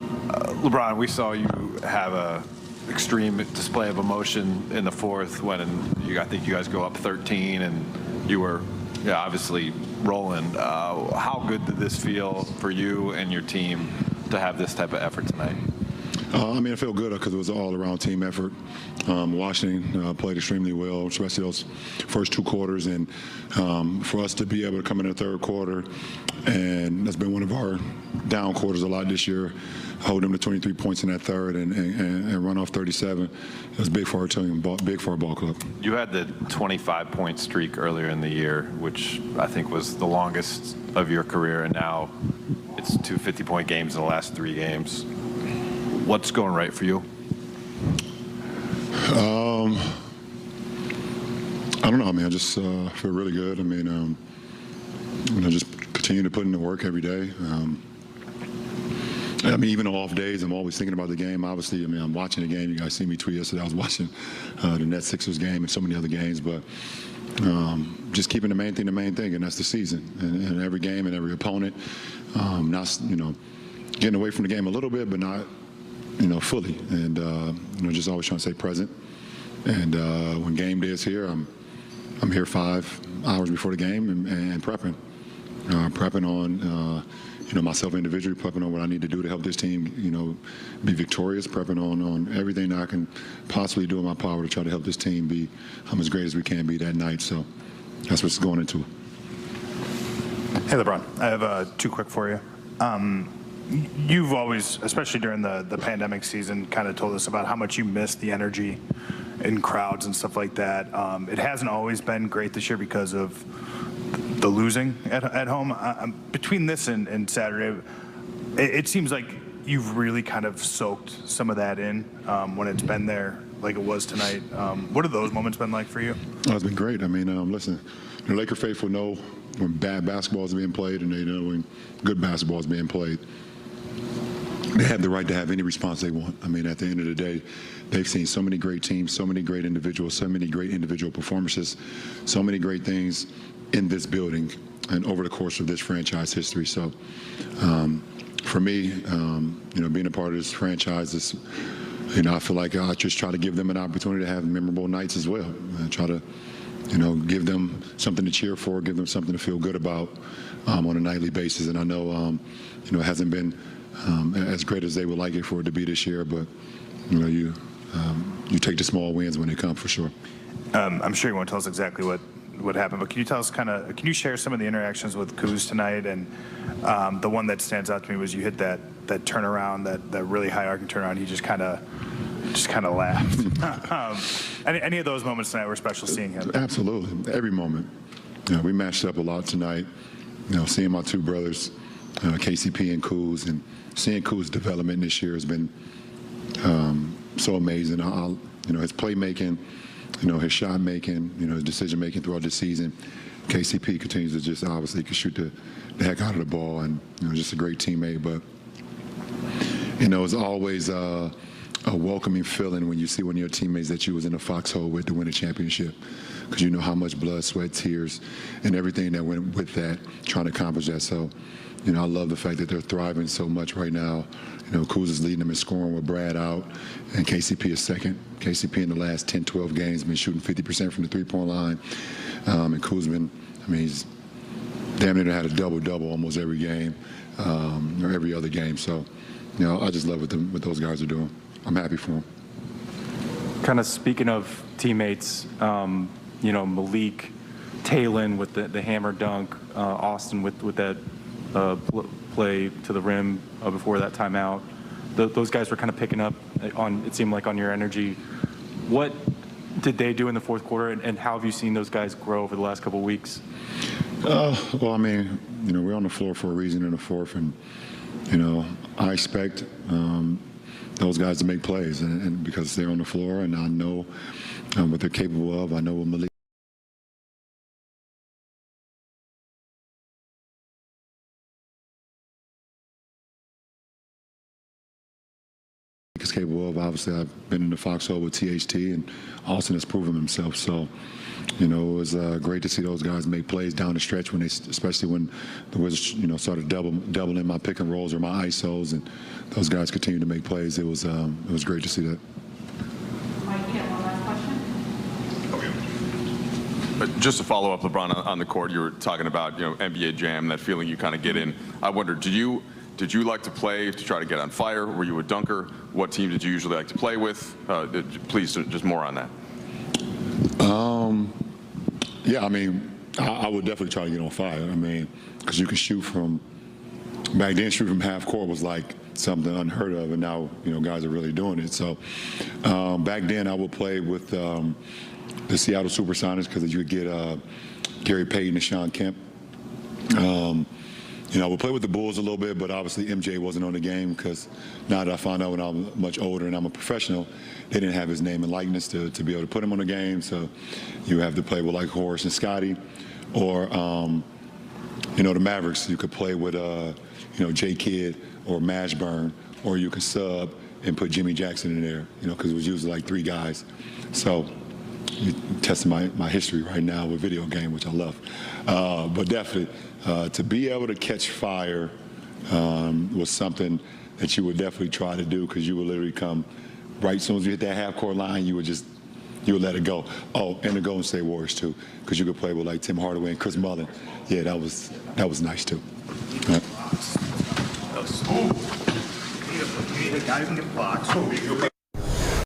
LeBron, we saw you have a extreme display of emotion in the fourth when I think you guys go up 13 and you were obviously rolling. How good did this feel for you and your team to have this type of effort tonight? I mean, I feel good because it was an all-around team effort. Washington played extremely well, especially those first two quarters. And for us to be able to come in the third quarter, and that's been one of our down quarters a lot this year, hold them to 23 points in that third and run off 37, it was big for our team, big for our ball club. You had the 25-point streak earlier in the year, which I think was the longest of your career, and now it's 2 50-point games in the last 3 games. What's going right for you? I don't know. I mean, I just feel really good. I mean, just continue to put in the work every day. I mean, even on off days, I'm always thinking about the game. Obviously, I mean, I'm watching the game. You guys see me tweet yesterday. I was watching the Nets Sixers game and so many other games, but just keeping the main thing, and that's the season. And every game and every opponent, not getting away from the game a little bit, but not fully. And just always trying to stay present. And when game day is here, I'm here 5 hours before the game and prepping. Prepping on myself individually, prepping on what I need to do to help this team, be victorious, prepping on everything that I can possibly do in my power to try to help this team be as great as we can be that night. So that's what's going into. Hey, LeBron, I have 2 quick for you. You've always, especially during the pandemic season, kind of told us about how much you miss the energy in crowds and stuff like that. It hasn't always been great this year because of the losing at home. Between this and Saturday, it seems like you've really kind of soaked some of that in when it's been there like it was tonight. What have those moments been like for you? Oh, it's been great. I mean, listen, the Laker faithful know when bad basketball is being played, and they know when good basketball is being played. They have the right to have any response they want. I mean, at the end of the day, they've seen so many great teams, so many great individuals, so many great individual performances, so many great things in this building and over the course of this franchise history. So for me, being a part of this franchise, I feel like I just try to give them an opportunity to have memorable nights as well. I try to, give them something to cheer for, give them something to feel good about on a nightly basis. And I know, it hasn't been as great as they would like it for it to be this year, but you take the small wins when they come, for sure. I'm sure you won't tell us exactly what happened, but can you tell us can you share some of the interactions with Kuz tonight? And the one that stands out to me was you hit that turnaround, that really high arcing turnaround. He just kind of laughed. Any of those moments tonight were special seeing him? Absolutely, every moment. We matched up a lot tonight. Seeing my 2 brothers, KCP and Kuz, and seeing Kuz's development this year has been so amazing. His playmaking, his shot making, his decision making throughout the season. KCP continues to just obviously can shoot the heck out of the ball, and just a great teammate. But it's always a welcoming feeling when you see one of your teammates that you was in a foxhole with to win a championship, because you know how much blood, sweat, tears, and everything that went with that, trying to accomplish that. So, I love the fact that they're thriving so much right now. Kuz is leading them in scoring with Brad out, and KCP is second. KCP in the last 10, 12 games been shooting 50% from the 3-point line. And Kuz he's damn near had a double-double almost every game, or every other game. So, I just love what those guys are doing. I'm happy for them. Kind of speaking of teammates, Malik, Taylon with the hammer dunk, Austin with that play to the rim before that timeout. Those guys were kind of picking up on, it seemed like, on your energy. What did they do in the fourth quarter, and how have you seen those guys grow over the last couple of weeks? Well, I mean, we're on the floor for a reason in the fourth, and I expect those guys to make plays, and because they're on the floor, and I know what they're capable of. I know what Malik is capable of. Obviously, I've been in the foxhole with THT, and Austin has proven himself. So, It was great to see those guys make plays down the stretch especially when the Wizards, started doubling my pick and rolls or my ISOs, and those guys continued to make plays. It was great to see that. Mike, you have one last question? Just to follow up, LeBron, on the court, you were talking about NBA Jam, that feeling you kind of get in. I wonder, did you like to play to try to get on fire? Were you a dunker? What team did you usually like to play with? Please, just more on that. Yeah, I would definitely try to get on fire. Because you can shoot from back then. Shooting from half court was like something unheard of, and now guys are really doing it. So back then, I would play with the Seattle SuperSonics because you would get Gary Payton and Sean Kemp. I would play with the Bulls a little bit, but obviously MJ wasn't on the game because now that I found out when I'm much older and I'm a professional, they didn't have his name and likeness to be able to put him on the game. So you have to play with like Horace and Scotty, or the Mavericks. You could play with J Kidd or Mashburn, or you could sub and put Jimmy Jackson in there. Because it was usually like 3 guys. So you're testing my history right now with video game, which I love. But definitely, to be able to catch fire was something that you would definitely try to do, because you would literally come right as soon as you hit that half-court line, you would let it go. Oh, and the Golden State Warriors too, because you could play with like Tim Hardaway and Chris Mullin. Yeah, that was nice too. You need a guy who can get blocks.